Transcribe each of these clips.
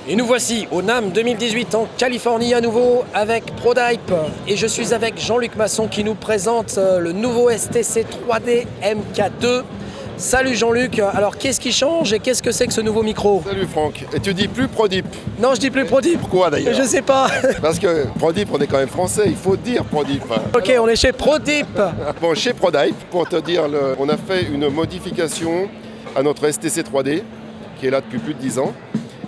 Et nous voici au NAMM 2018 en Californie à nouveau avec ProDype. Et je suis avec Jean-Luc Masson qui nous présente le nouveau STC 3D MK2. Salut Jean-Luc, alors qu'est-ce qui change et qu'est-ce que c'est que ce nouveau micro? Salut Franck, et tu dis plus ProDype? Non, je dis plus ProDype. Pourquoi d'ailleurs? Je sais pas. Parce que ProDype, on est quand même français, il faut dire ProDype. Ok, on est chez ProDype. Bon, chez ProDype, pour te dire, on a fait une modification à notre STC 3D, qui est là depuis plus de 10 ans.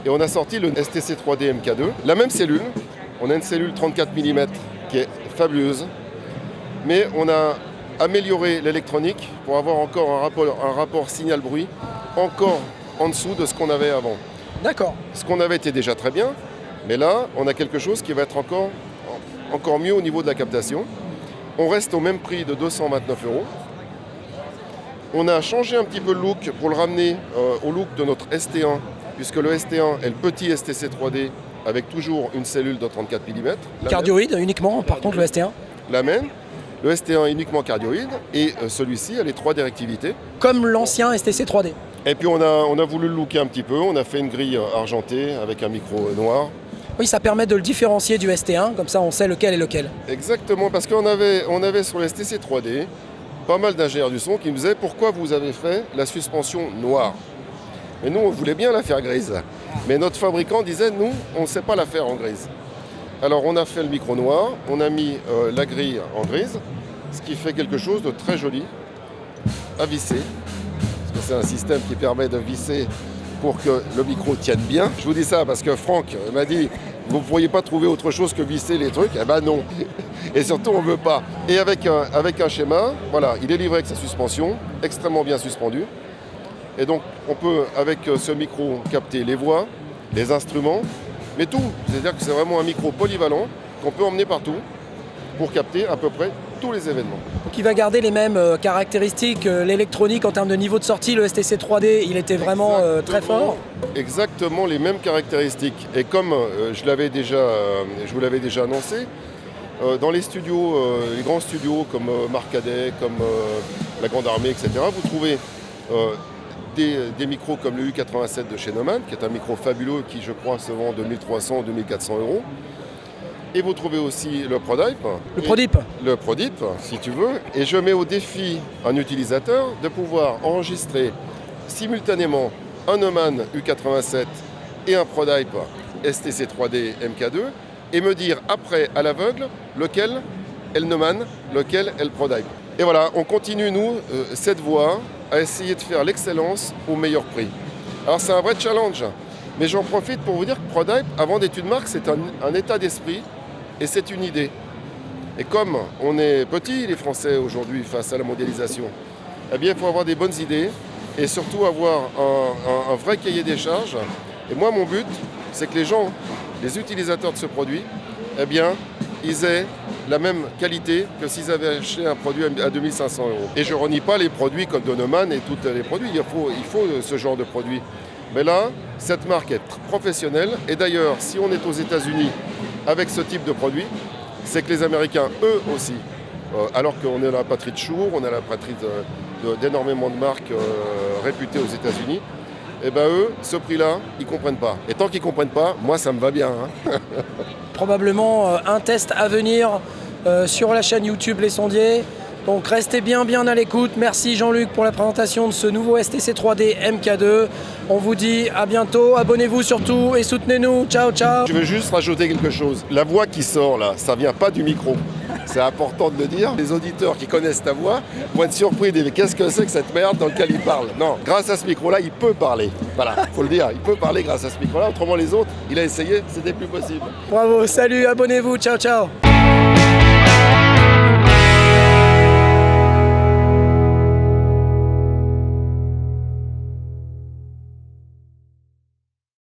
Et on a sorti le STC 3D MK2, la même cellule. On a une cellule 34 mm qui est fabuleuse. Mais on a amélioré l'électronique pour avoir encore un rapport signal-bruit encore en dessous de ce qu'on avait avant. D'accord. Ce qu'on avait était déjà très bien, mais là, on a quelque chose qui va être encore mieux au niveau de la captation. On reste au même prix de 229 €. On a changé un petit peu le look pour le ramener au look de notre ST1, puisque le ST1 est le petit STC 3D avec toujours une cellule de 34 mm. Cardioïde uniquement, par contre le ST1. La même. Le ST1 uniquement cardioïde et celui-ci a les 3 directivités. Comme l'ancien STC 3D. Et puis on a voulu le looker un petit peu, on a fait une grille argentée avec un micro noir. Oui, ça permet de le différencier du ST1, comme ça on sait lequel est lequel. Exactement, parce qu'on avait sur le STC 3D pas mal d'ingénieurs du son qui nous disaient pourquoi vous avez fait la suspension noire. Mais nous on voulait bien la faire grise. Mais notre fabricant disait nous on ne sait pas la faire en grise. Alors on a fait le micro noir, on a mis la grille en grise, ce qui fait quelque chose de très joli à visser. Parce que c'est un système qui permet de visser pour que le micro tienne bien. Je vous dis ça parce que Franck m'a dit vous ne pourriez pas trouver autre chose que visser les trucs. Eh ben non. Et surtout on ne veut pas. Et avec un schéma, voilà, il est livré avec sa suspension, extrêmement bien suspendu. Et donc on peut avec ce micro capter les voix, les instruments, mais tout, c'est-à-dire que c'est vraiment un micro polyvalent qu'on peut emmener partout pour capter à peu près tous les événements. Donc il va garder les mêmes caractéristiques, l'électronique en termes de niveau de sortie, le STC 3D il était vraiment très fort. Exactement les mêmes caractéristiques. Et comme je vous l'avais déjà annoncé, dans les studios, les grands studios comme Marcadet, comme la Grande Armée, etc., vous trouvez des micros comme le U87 de chez Neumann, qui est un micro fabuleux qui, je crois, se vend 2300 ou 2400 €. Et vous trouvez aussi le ProDype. Le ProDype, si tu veux. Et je mets au défi un utilisateur de pouvoir enregistrer simultanément un Neumann U87 et un ProDype STC 3D MK2 et me dire après, à l'aveugle, lequel est le Neumann, lequel est le ProDype. Et voilà, on continue, nous, cette voie, à essayer de faire l'excellence au meilleur prix. Alors c'est un vrai challenge, mais j'en profite pour vous dire que ProDype, avant d'être une marque, c'est un état d'esprit et c'est une idée. Et comme on est petits, les Français, aujourd'hui, face à la mondialisation, eh bien, il faut avoir des bonnes idées et surtout avoir un vrai cahier des charges. Et moi, mon but, c'est que les gens, les utilisateurs de ce produit, eh bien, ils aient la même qualité que s'ils avaient acheté un produit à 2500 €. Et je ne renie pas les produits comme Neumann et tous les produits, il faut ce genre de produit. Mais là, cette marque est professionnelle. Et d'ailleurs, si on est aux États-Unis avec ce type de produit, c'est que les Américains, eux aussi, alors qu'on est la patrie de Shure, on est la patrie d'énormément de marques réputées aux États-Unis, et ben eux, ce prix-là, ils ne comprennent pas. Et tant qu'ils ne comprennent pas, moi, ça me va bien. Hein. Probablement un test à venir sur la chaîne YouTube Les Sondiers. Donc restez bien à l'écoute. Merci Jean-Luc pour la présentation de ce nouveau STC 3D MK2. On vous dit à bientôt. Abonnez-vous surtout et soutenez-nous. Ciao, ciao. Je veux juste rajouter quelque chose. La voix qui sort là, ça ne vient pas du micro. C'est important de le dire. Les auditeurs qui connaissent ta voix vont être surpris. Mais qu'est-ce que c'est que cette merde dans laquelle il parle? Non, grâce à ce micro-là, il peut parler. Voilà, faut le dire. Il peut parler grâce à ce micro-là. Autrement, les autres, il a essayé, c'était plus possible. Bravo, salut, abonnez-vous. Ciao, ciao.